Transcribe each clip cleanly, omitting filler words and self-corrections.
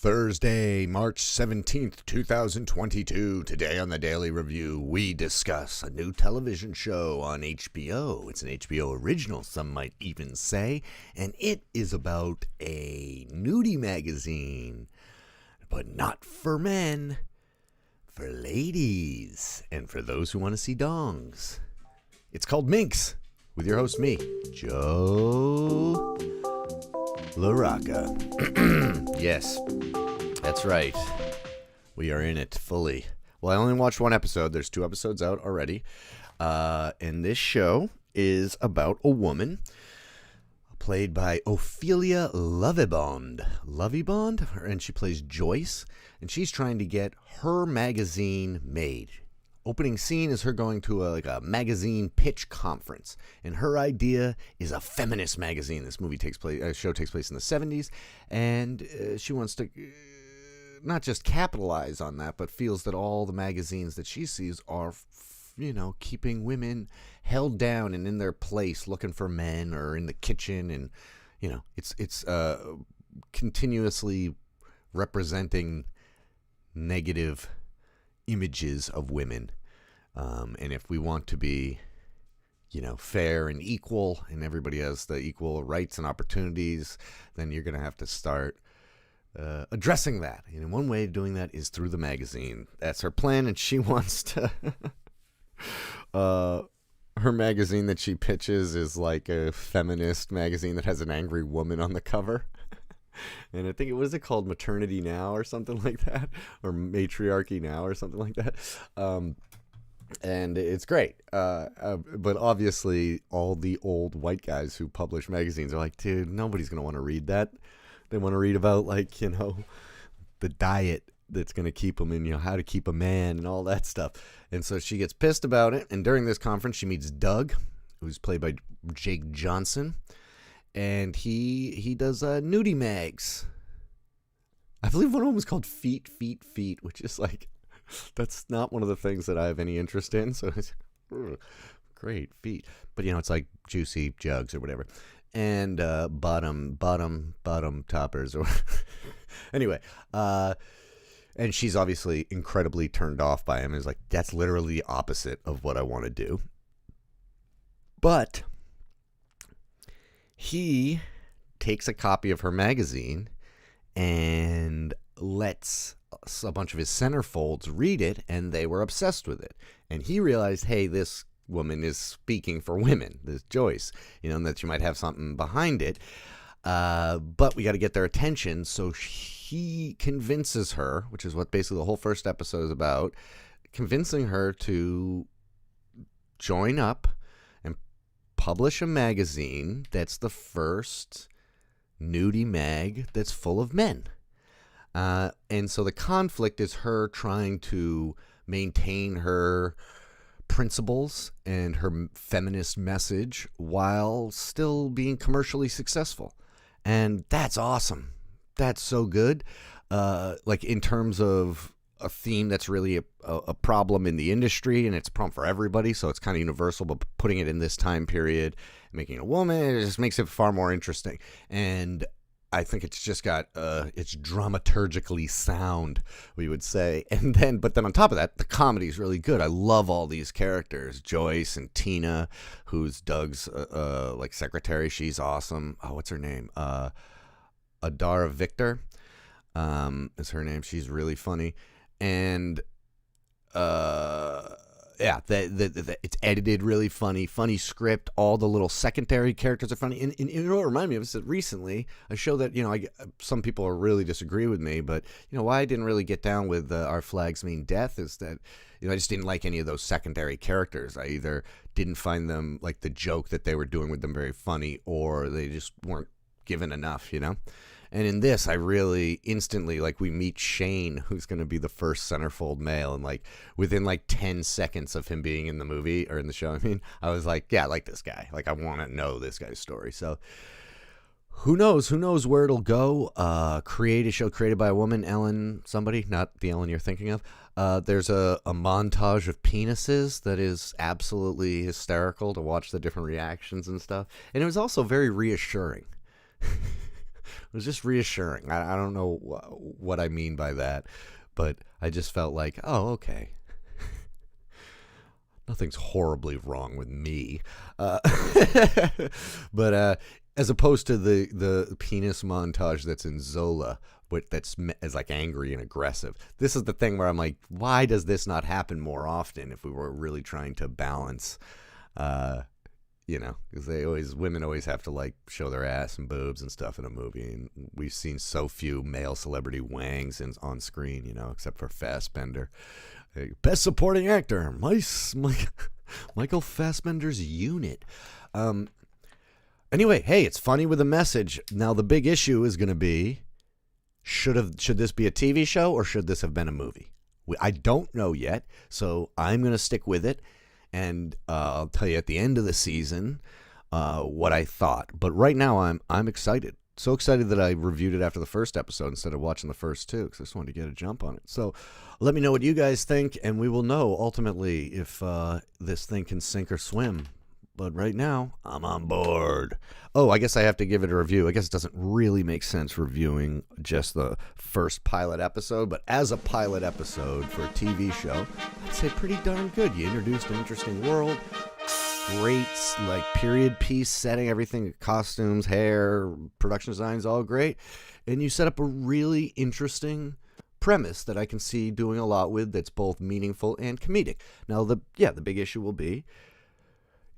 Thursday, March 17th, 2022. Today on the Daily Review, we discuss a new television show on HBO. It's an HBO original, some might even say, and it is about a nudie magazine, but not for men, for ladies, and for those who want to see dongs. It's called Minx, with your host, me, Joe LaRocca. Yes, that's right. We are in it fully. Well, I only watched one episode. There's 2 episodes out already. And this show is about a woman played by Ophelia Lovibond. And she plays Joyce. And she's trying to get her magazine made. Opening scene is her going to a magazine pitch conference, and her idea is a feminist magazine. This show takes place in the 70s, and she wants to not just capitalize on that, but feels that all the magazines that she sees are, keeping women held down and in their place, looking for men or in the kitchen, and it's continuously representing negative images of women, and if we want to be fair and equal and everybody has the equal rights and opportunities, then you're going to have to start addressing that, and one way of doing that is through the magazine. That's her plan, and she wants to her magazine that she pitches is like a feminist magazine that has an angry woman on the cover. And I think it was called Maternity Now or something like that, or Matriarchy Now or something like that. And it's great. But obviously all the old white guys who publish magazines are like, dude, nobody's going to want to read that. They want to read about the diet that's going to keep them in, how to keep a man and all that stuff. And so she gets pissed about it. And during this conference, she meets Doug, who's played by Jake Johnson. And he does nudie mags. I believe one of them is called Feet, which is that's not one of the things that I have any interest in. So it's great, feet. But, it's like juicy jugs or whatever. And bottom toppers. Or anyway, and she's obviously incredibly turned off by him. Is like, that's literally the opposite of what I want to do. But he takes a copy of her magazine and lets a bunch of his centerfolds read it, and they were obsessed with it. And he realized, hey, this woman is speaking for women, this Joyce, and that she might have something behind it. But we got to get their attention. So he convinces her, which is what basically the whole first episode is about, convincing her to join up publish a magazine that's the first nudie mag that's full of men. And so the conflict is her trying to maintain her principles and her feminist message while still being commercially successful. And that's awesome. That's so good. In terms of a theme that's really a problem in the industry, and it's a problem for everybody, so it's kind of universal, but putting it in this time period, making a woman, it just makes it far more interesting. And I think it's just got it's dramaturgically sound, we would say. But then on top of that, the comedy is really good. I love all these characters. Joyce and Tina, who's Doug's secretary, she's awesome. Oh, what's her name? Adara Victor is her name. She's really funny. And it's edited really funny script. All the little secondary characters are funny. And you know what reminded me of is that recently a show that some people really disagree with me, but why I didn't really get down with Our Flags Mean Death is that I just didn't like any of those secondary characters. I either didn't find them, like the joke that they were doing with them, very funny, or they just weren't given enough. And in this, I really instantly, we meet Shane, who's going to be the first centerfold male. And within 10 seconds of him being in the movie or in the show, I was like, yeah, I like this guy. I want to know this guy's story. So who knows where it'll go. Create a show created by a woman, Ellen, somebody, not the Ellen you're thinking of. There's a montage of penises that is absolutely hysterical to watch the different reactions and stuff. And it was also very reassuring. was just reassuring. I don't know what I mean by that, but I just felt like, oh, okay. Nothing's horribly wrong with me. But as opposed to the penis montage that's in Zola, that's as like angry and aggressive. This is the thing where I'm like, why does this not happen more often if we were really trying to balance, because women always have to like show their ass and boobs and stuff in a movie, and we've seen so few male celebrity wangs on screen, except for Fassbender. Best supporting actor, Michael Fassbender's Unit. Anyway, hey, it's funny with a message. Now the big issue is going to be, should this be a TV show or should this have been a movie? I don't know yet, so I'm going to stick with it, and I'll tell you at the end of the season what I thought. But right now I'm excited. So excited that I reviewed it after the first episode instead of watching the first two, because I just wanted to get a jump on it. So let me know what you guys think, and we will know ultimately if this thing can sink or swim. But right now, I'm on board. Oh, I guess I have to give it a review. I guess it doesn't really make sense reviewing just the first pilot episode, but as a pilot episode for a TV show, I'd say pretty darn good. You introduced an interesting world. Great, like, period piece setting, everything, costumes, hair, production designs, all great. And you set up a really interesting premise that I can see doing a lot with, that's both meaningful and comedic. Now, the big issue will be,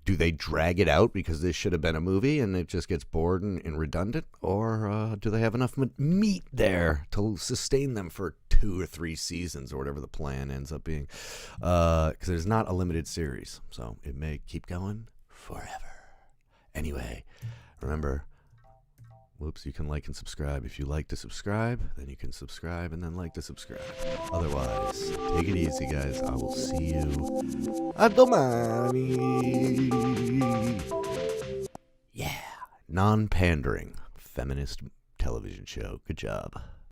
do they drag it out because this should have been a movie and it just gets bored and redundant? Or do they have enough meat there to sustain them for 2 or 3 seasons or whatever the plan ends up being? Because there's not a limited series, so it may keep going forever. Anyway, remember, you can like and subscribe. If you like to subscribe, then you can subscribe and then like to subscribe. Otherwise, take it easy, guys. I will see you at domani. Yeah. Non-pandering feminist television show. Good job.